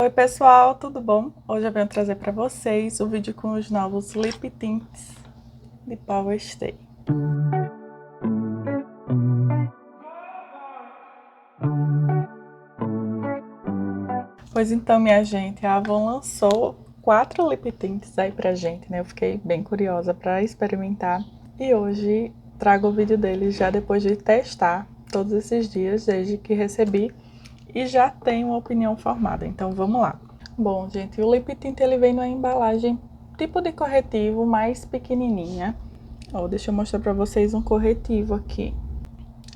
Oi pessoal, tudo bom? Hoje eu venho trazer para vocês o vídeo com os novos Lip Tints de Power Stay. Pois então, minha gente, a Avon lançou 4 Lip Tints aí pra gente, né? Eu fiquei bem curiosa para experimentar e hoje trago o vídeo deles já depois de testar todos esses dias desde que recebi e já tenho uma opinião formada, então vamos lá. Bom, gente, o Lip Tint ele vem numa embalagem tipo de corretivo mais pequenininha. Ó, deixa eu mostrar para vocês um corretivo aqui.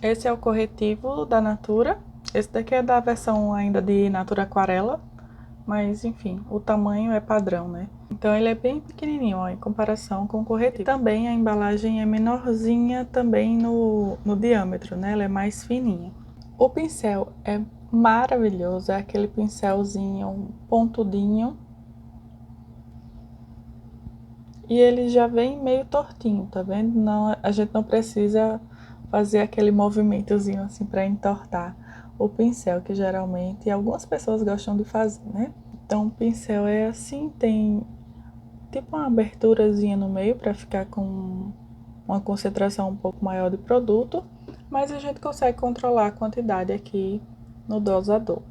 Esse é o corretivo da Natura. Esse daqui é da versão ainda de Natura Aquarela, mas enfim, o tamanho é padrão, né? Então ele é bem pequenininho, ó, em comparação com o corretivo. E também a embalagem é menorzinha também no diâmetro, né? Ela é mais fininha. O pincel é maravilhoso, é aquele pincelzinho pontudinho. E ele já vem meio tortinho, tá vendo? Não, a gente não precisa fazer aquele movimentozinho assim para entortar o pincel, que geralmente algumas pessoas gostam de fazer, né? Então o pincel é assim, tem tipo uma aberturazinha no meio para ficar com uma concentração um pouco maior de produto, mas a gente consegue controlar a quantidade aqui no dosador.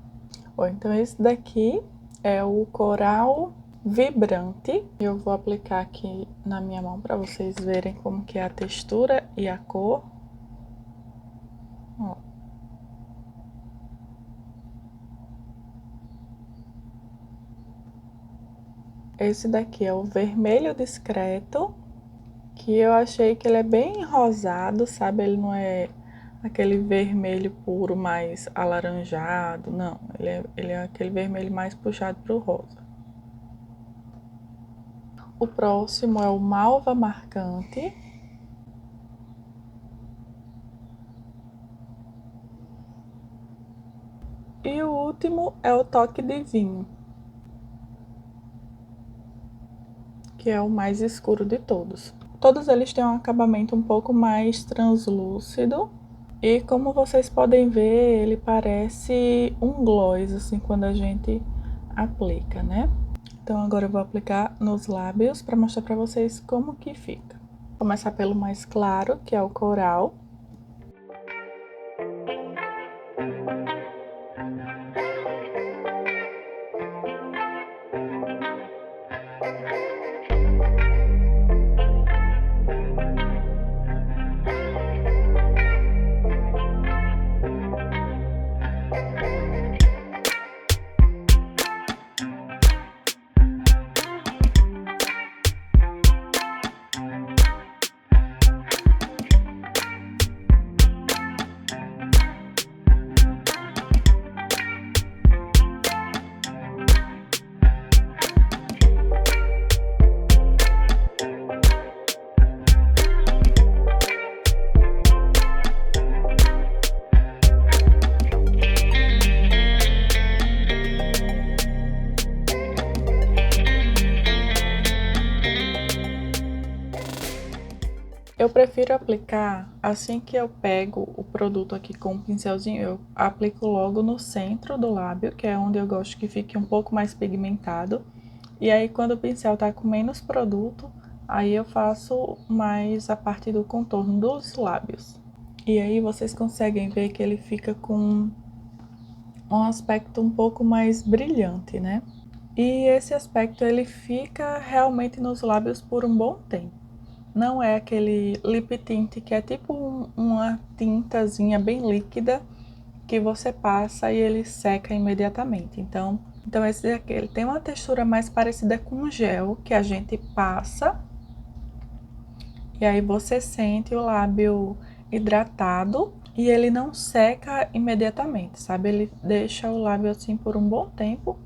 Bom, então esse daqui é o Coral Vibrante. Eu vou aplicar aqui na minha mão para vocês verem como que é a textura e a cor. Ó. Esse daqui é o Vermelho Discreto, que eu achei que ele é bem rosado, sabe? Ele não é aquele vermelho puro mais alaranjado, não. Ele é aquele vermelho mais puxado para o rosa. O próximo é o Malva Marcante. E o último é o Toque de Vinho, que é o mais escuro de todos. Todos eles têm um acabamento um pouco mais translúcido. E como vocês podem ver, ele parece um gloss, assim, quando a gente aplica, né? Então agora eu vou aplicar nos lábios para mostrar para vocês como que fica. Vou começar pelo mais claro, que é o Coral. Eu prefiro aplicar assim que eu pego o produto aqui com o pincelzinho, eu aplico logo no centro do lábio, que é onde eu gosto que fique um pouco mais pigmentado. E aí quando o pincel tá com menos produto, aí eu faço mais a parte do contorno dos lábios. E aí vocês conseguem ver que ele fica com um aspecto um pouco mais brilhante, né? E esse aspecto ele fica realmente nos lábios por um bom tempo. Não é aquele lip tint que é tipo uma tintazinha bem líquida que você passa e ele seca imediatamente. Então esse daqui ele tem uma textura mais parecida com um gel que a gente passa e aí você sente o lábio hidratado e ele não seca imediatamente, sabe? Ele deixa o lábio assim por um bom tempo.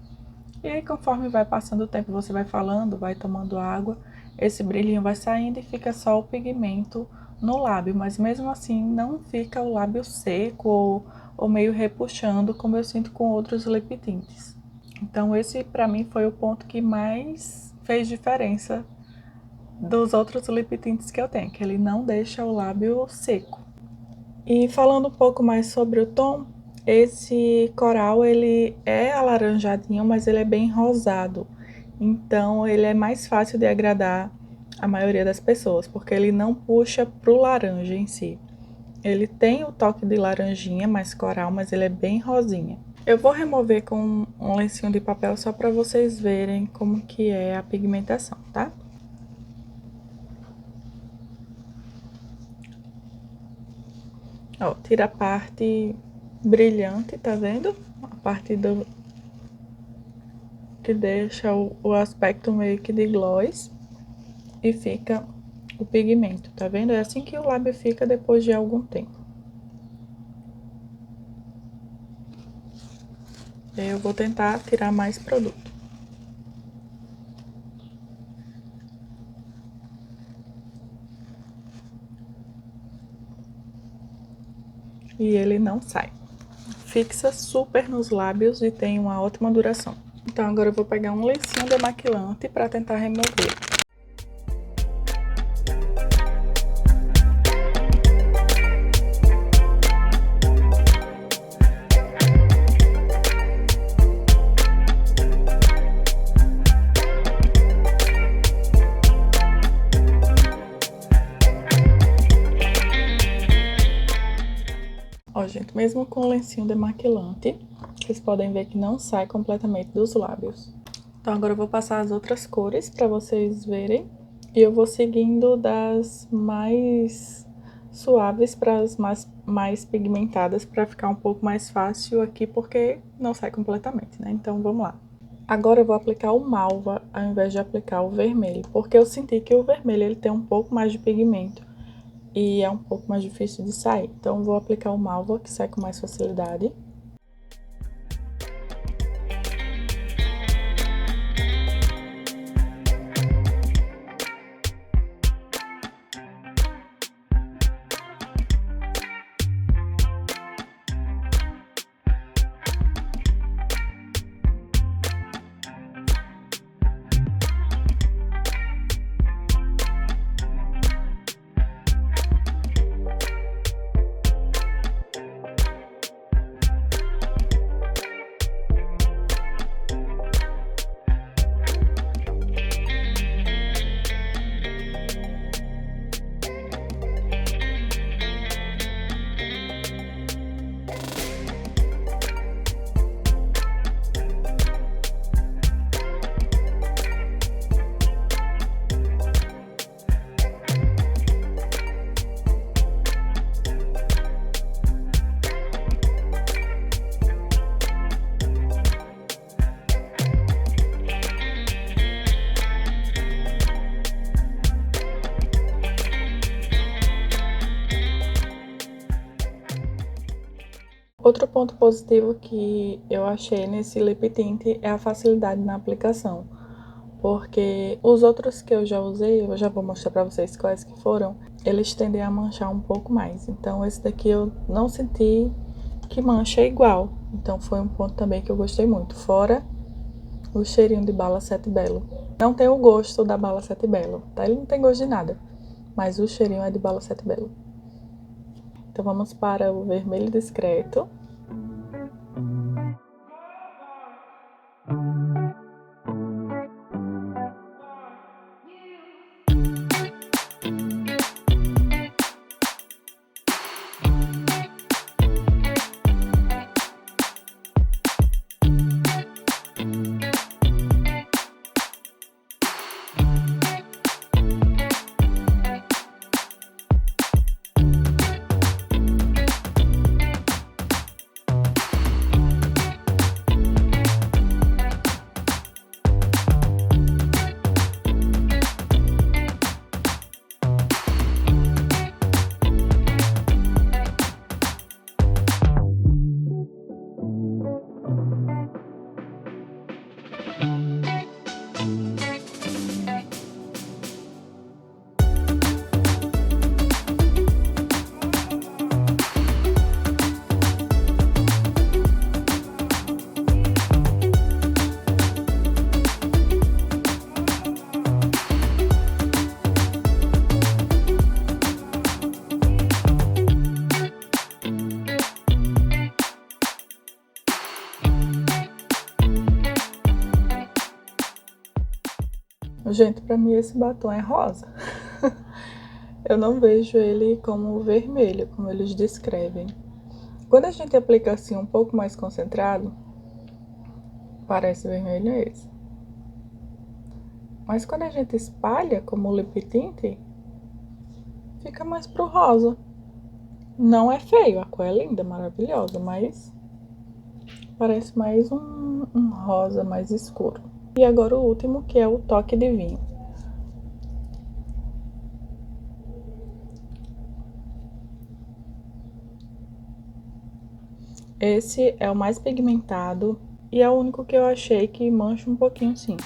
E aí, conforme vai passando o tempo, você vai falando, vai tomando água, esse brilhinho vai saindo e fica só o pigmento no lábio. Mas mesmo assim, não fica o lábio seco ou meio repuxando, como eu sinto com outros lip tints. Então, esse pra mim foi o ponto que mais fez diferença dos outros lip tints que eu tenho, que ele não deixa o lábio seco. E falando um pouco mais sobre o tom, Esse coral, ele é alaranjadinho, mas ele é bem rosado. Então, ele é mais fácil de agradar a maioria das pessoas, porque ele não puxa pro laranja em si. Ele tem o toque de laranjinha, mais coral, mas ele é bem rosinha. Eu vou remover com um lencinho de papel só para vocês verem como que é a pigmentação, tá? Ó, tira a parte brilhante, tá vendo? A parte que deixa o aspecto meio que de gloss e fica o pigmento, tá vendo? É assim que o lábio fica depois de algum tempo. Eu vou tentar tirar mais produto. E ele não sai. Fixa super nos lábios e tem uma ótima duração. Então agora eu vou pegar um lencinho demaquilante para tentar remover. Ó, gente, mesmo com o lencinho demaquilante, vocês podem ver que não sai completamente dos lábios. Então agora eu vou passar as outras cores para vocês verem. E eu vou seguindo das mais suaves para as mais pigmentadas, para ficar um pouco mais fácil aqui, porque não sai completamente, né? Então vamos lá. Agora eu vou aplicar o malva ao invés de aplicar o vermelho, porque eu senti que o vermelho ele tem um pouco mais de pigmento e é um pouco mais difícil de sair. Então, vou aplicar o malva, que sai com mais facilidade. Outro ponto positivo que eu achei nesse lip tint é a facilidade na aplicação, porque os outros que eu já usei, eu já vou mostrar pra vocês quais que foram, eles tendem a manchar um pouco mais. Então esse daqui eu não senti que mancha igual, então foi um ponto também que eu gostei muito, fora o cheirinho de bala Sete Belo. Não tem o gosto da bala Sete Belo, tá? Ele não tem gosto de nada, mas o cheirinho é de bala Sete Belo. Então vamos para o vermelho discreto. Gente, pra mim esse batom é rosa. Eu não vejo ele como vermelho, como eles descrevem. Quando a gente aplica assim um pouco mais concentrado, parece vermelho esse. Mas quando a gente espalha como lip tint, fica mais pro rosa. Não é feio, a cor é linda, maravilhosa, mas parece mais um rosa mais escuro. E agora o último, que é o toque de vinho. Esse é o mais pigmentado e é o único que eu achei que mancha um pouquinho sim.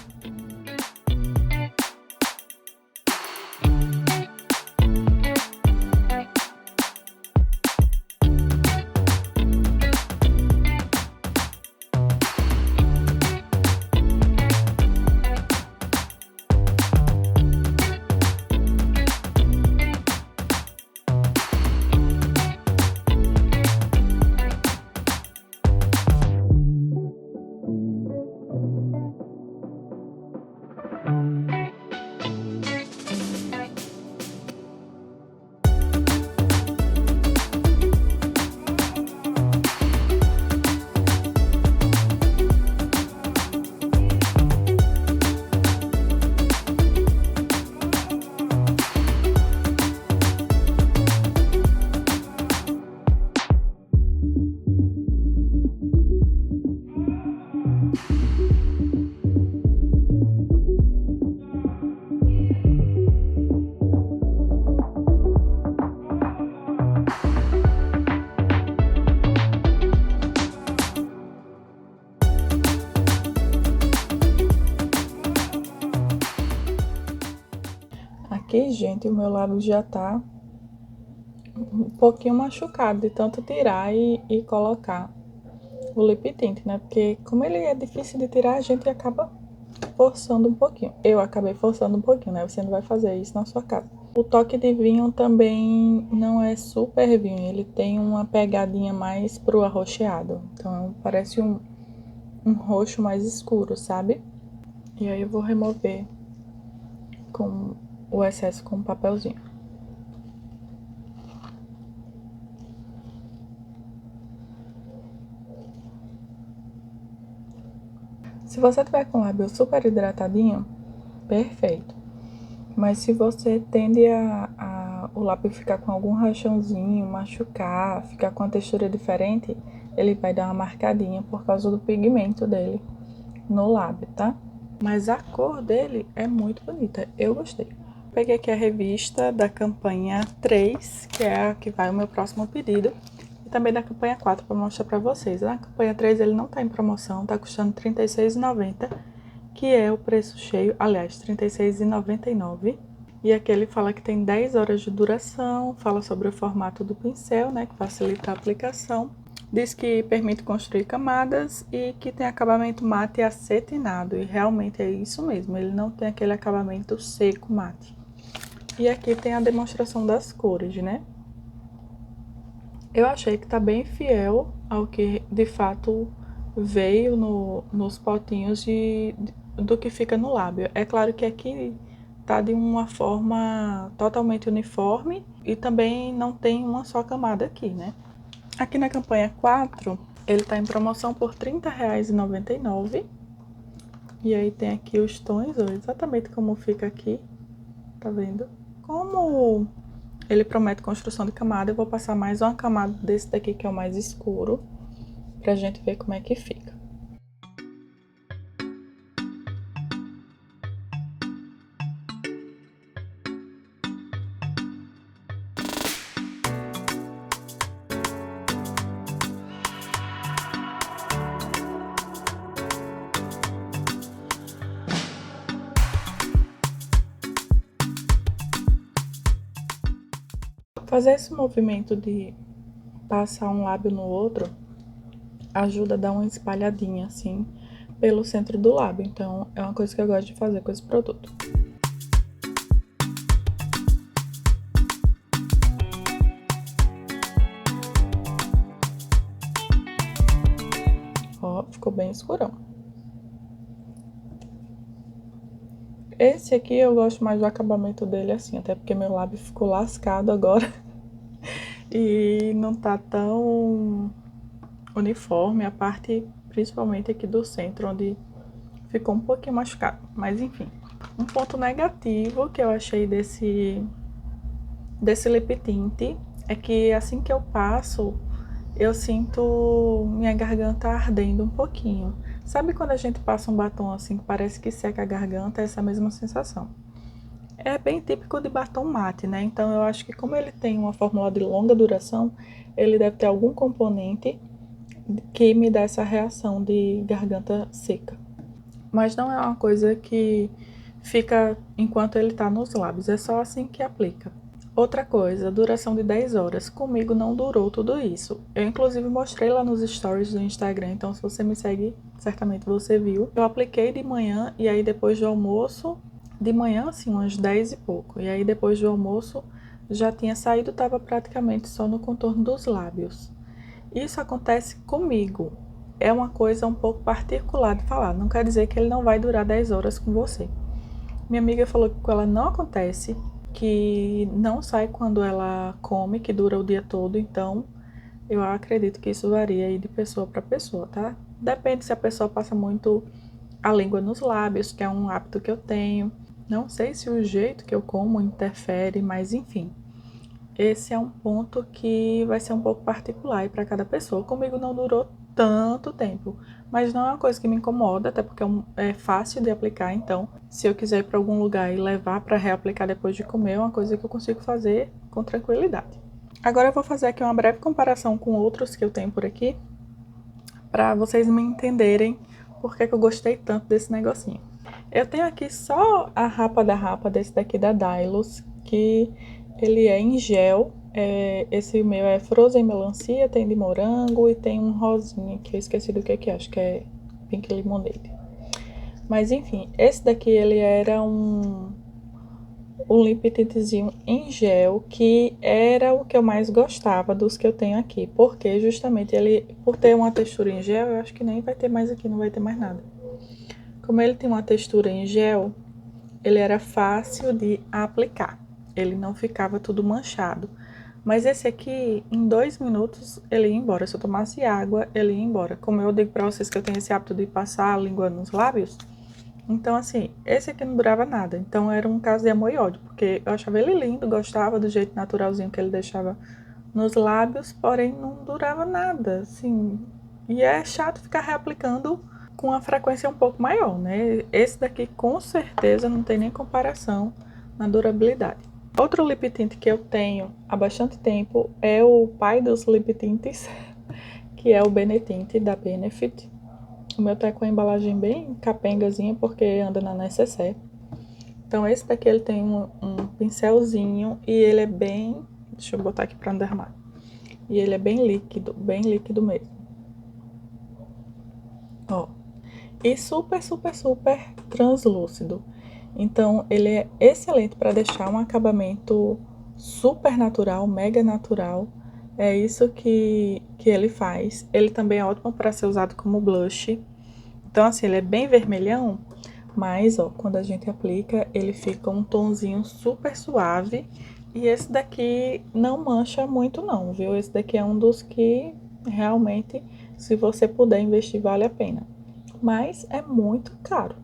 Aqui, gente, o meu lábio já tá um pouquinho machucado de tanto tirar e colocar o lip tint, né? Porque como ele é difícil de tirar, a gente acaba forçando um pouquinho. Eu acabei forçando um pouquinho, né? Você não vai fazer isso na sua casa. O toque de vinho também não é super vinho, ele tem uma pegadinha mais pro arroxeado. Então parece um roxo mais escuro, sabe? E aí eu vou remover com o excesso com um papelzinho. Se você tiver com o lábio super hidratadinho, perfeito. Mas se você tende o lábio ficar com algum rachãozinho, machucar, ficar com uma textura diferente, ele vai dar uma marcadinha por causa do pigmento dele no lábio, tá? Mas a cor dele é muito bonita, eu gostei. Peguei aqui a revista da campanha 3, que é a que vai o meu próximo pedido. E também da campanha 4 para mostrar para vocês. Na campanha 3 ele não tá em promoção, tá custando R$ 36,90, que é o preço cheio, aliás, R$ 36,99. E aqui ele fala que tem 10 horas de duração, fala sobre o formato do pincel, né, que facilita a aplicação. Diz que permite construir camadas e que tem acabamento mate acetinado. E realmente é isso mesmo, ele não tem aquele acabamento seco mate. E aqui tem a demonstração das cores, né? Eu achei que tá bem fiel ao que de fato veio nos potinhos do que fica no lábio. É claro que aqui tá de uma forma totalmente uniforme e também não tem uma só camada aqui, né? Aqui na campanha 4, ele tá em promoção por R$ 30,99. E aí tem aqui os tons, ó, exatamente como fica aqui, tá vendo? Como ele promete construção de camada, eu vou passar mais uma camada desse daqui que é o mais escuro, pra gente ver como é que fica. Fazer esse movimento de passar um lábio no outro ajuda a dar uma espalhadinha assim pelo centro do lábio. Então é uma coisa que eu gosto de fazer com esse produto. Ó, ficou bem escurão. Esse aqui eu gosto mais do acabamento dele assim, até porque meu lábio ficou lascado agora. E não tá tão uniforme a parte, principalmente aqui do centro, onde ficou um pouquinho machucado. Mas enfim, um ponto negativo que eu achei desse lip tint é que assim que eu passo, eu sinto minha garganta ardendo um pouquinho. Sabe quando a gente passa um batom assim que parece que seca a garganta? É essa mesma sensação. É bem típico de batom mate, né? Então eu acho que como ele tem uma fórmula de longa duração, ele deve ter algum componente que me dá essa reação de garganta seca. Mas não é uma coisa que fica enquanto ele tá nos lábios, é só assim que aplica. Outra coisa, duração de 10 horas. Comigo não durou tudo isso. Eu inclusive mostrei lá nos stories do Instagram, então se você me segue, certamente você viu. Eu apliquei de manhã e aí depois do almoço, de manhã assim, umas 10 e pouco. E aí depois do almoço já tinha saído, estava praticamente só no contorno dos lábios. Isso acontece comigo. É uma coisa um pouco particular de falar, não quer dizer que ele não vai durar 10 horas com você. Minha amiga falou que com ela não acontece, que não sai quando ela come, que dura o dia todo, então eu acredito que isso varia aí de pessoa para pessoa, tá? Depende se a pessoa passa muito a língua nos lábios, que é um hábito que eu tenho. Não sei se o jeito que eu como interfere, mas enfim. Esse é um ponto que vai ser um pouco particular para cada pessoa. Comigo não durou tanto tempo, mas não é uma coisa que me incomoda, até porque é fácil de aplicar, então se eu quiser ir para algum lugar e levar para reaplicar depois de comer, é uma coisa que eu consigo fazer com tranquilidade. Agora eu vou fazer aqui uma breve comparação com outros que eu tenho por aqui, para vocês me entenderem por que eu gostei tanto desse negocinho. Eu tenho aqui só a rapa da rapa desse daqui da Dylos, que ele é em gel. Esse meu é Frozen Melancia, tem de morango e tem um rosinha que eu esqueci do que é, acho que é Pink Lemonade. Mas enfim, esse daqui ele era um lip tintzinho em gel, que era o que eu mais gostava dos que eu tenho aqui, porque justamente ele, por ter uma textura em gel, eu acho que nem vai ter mais aqui, não vai ter mais nada. Como ele tem uma textura em gel, ele era fácil de aplicar, ele não ficava tudo manchado. Mas esse aqui, em 2 minutos, ele ia embora. Se eu tomasse água, ele ia embora. Como eu digo pra vocês que eu tenho esse hábito de passar a língua nos lábios, então assim, esse aqui não durava nada. Então era um caso de amor e ódio, porque eu achava ele lindo, gostava do jeito naturalzinho que ele deixava nos lábios, porém não durava nada, assim. E é chato ficar reaplicando com uma frequência um pouco maior, né? Esse daqui com certeza não tem nem comparação na durabilidade. Outro lip tint que eu tenho há bastante tempo é o pai dos lip tints, que é o Benetint da Benefit. O meu tá com a embalagem bem capengazinha porque anda na necessaire. Então esse daqui ele tem um pincelzinho e ele é bem... Deixa eu botar aqui pra não derramar. E ele é bem líquido mesmo. Ó. E super, super, super translúcido. Então ele é excelente para deixar um acabamento super natural, mega natural. É isso que ele faz. Ele também é ótimo para ser usado como blush. Então assim, ele é bem vermelhão, mas ó, quando a gente aplica, ele fica um tonzinho super suave. E esse daqui não mancha muito não, viu? Esse daqui é um dos que realmente, se você puder investir, vale a pena. Mas é muito caro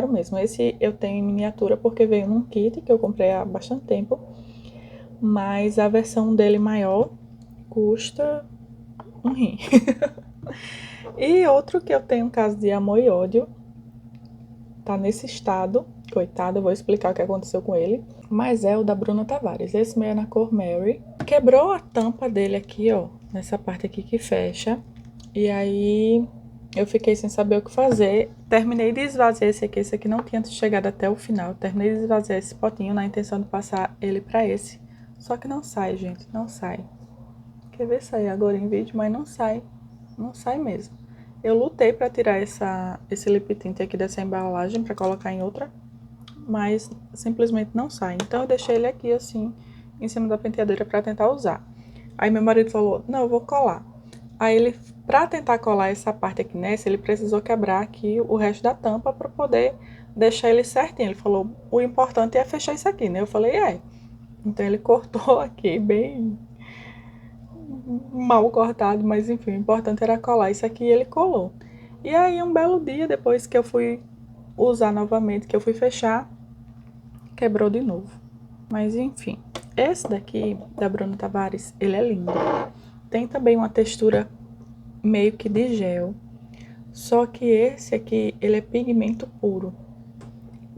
mesmo. Esse eu tenho em miniatura porque veio num kit que eu comprei há bastante tempo. Mas a versão dele maior custa um rim. E outro que eu tenho um caso de amor e ódio, tá nesse estado, coitado, eu vou explicar o que aconteceu com ele, mas é o da Bruna Tavares. Esse meu é na cor Mary. Quebrou a tampa dele aqui, ó, nessa parte aqui que fecha, e aí eu fiquei sem saber o que fazer. Terminei de esvaziar esse aqui não tinha chegado até o final. Terminei de esvaziar esse potinho na intenção de passar ele pra esse, só que não sai, gente, não sai. Quer ver sair agora em vídeo, mas não sai mesmo. Eu lutei para tirar esse lip tint aqui dessa embalagem para colocar em outra, mas simplesmente não sai. Então eu deixei ele aqui assim, em cima da penteadeira para tentar usar. Aí meu marido falou, não, eu vou colar. Aí ele, para tentar colar essa parte aqui nessa, ele precisou quebrar aqui o resto da tampa para poder deixar ele certinho. Ele falou, o importante é fechar isso aqui, né? Eu falei, é. Então ele cortou aqui bem mal cortado, mas enfim, o importante era colar isso aqui e ele colou. E aí um belo dia, depois que eu fui usar novamente, que eu fui fechar, quebrou de novo. Mas enfim, esse daqui da Bruna Tavares, ele é lindo. Tem também uma textura meio que de gel, só que esse aqui, ele é pigmento puro.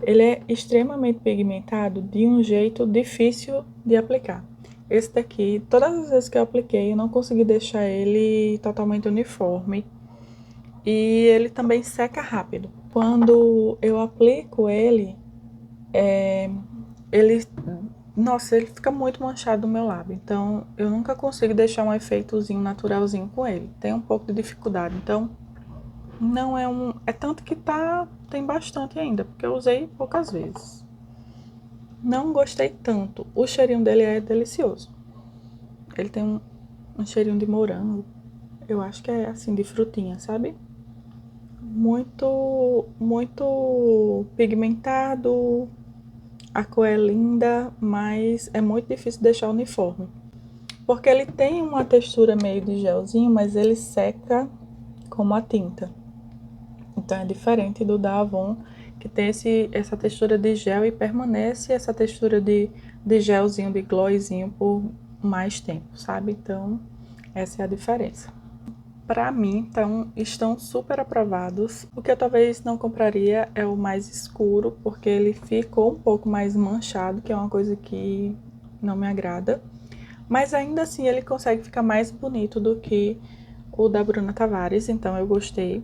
Ele é extremamente pigmentado de um jeito difícil de aplicar. Esse daqui, todas as vezes que eu apliquei, eu não consegui deixar ele totalmente uniforme. E ele também seca rápido. Quando eu aplico ele, nossa, ele fica muito manchado no meu lábio. Então, eu nunca consigo deixar um efeitozinho naturalzinho com ele. Tem um pouco de dificuldade. Então, não é um... É tanto que tem bastante ainda, porque eu usei poucas vezes. Não gostei tanto. O cheirinho dele é delicioso. Ele tem um cheirinho de morango. Eu acho que é assim, de frutinha, sabe? Muito pigmentado. A cor é linda, mas é muito difícil deixar uniforme. Porque ele tem uma textura meio de gelzinho, mas ele seca como a tinta. Então é diferente do da Avon, que tem essa textura de gel e permanece essa textura de gelzinho, de glossinho por mais tempo, sabe? Então essa é a diferença. Pra mim, então, estão super aprovados. O que eu talvez não compraria é o mais escuro, porque ele ficou um pouco mais manchado, que é uma coisa que não me agrada. Mas ainda assim ele consegue ficar mais bonito do que o da Bruna Tavares, então eu gostei.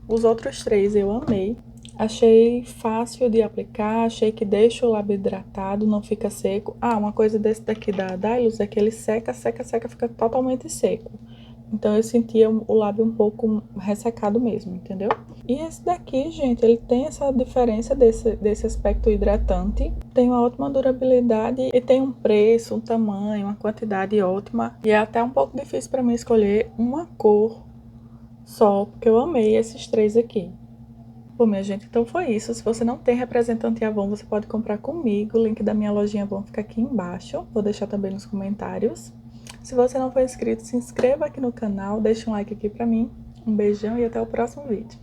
Os outros três eu amei. Achei fácil de aplicar, achei que deixa o lábio hidratado, não fica seco. Ah, uma coisa desse daqui da Dylos é que ele seca, fica totalmente seco. Então eu sentia o lábio um pouco ressecado mesmo, entendeu? E esse daqui, gente, ele tem essa diferença desse aspecto hidratante, tem uma ótima durabilidade e tem um preço, um tamanho, uma quantidade ótima. E é até um pouco difícil para mim escolher uma cor só, porque eu amei esses três aqui. Bom, minha gente, então foi isso. Se você não tem representante Avon, você pode comprar comigo. O link da minha lojinha Avon fica aqui embaixo. Vou deixar também nos comentários. Se você não for inscrito, se inscreva aqui no canal, deixa um like aqui pra mim. Um beijão e até o próximo vídeo.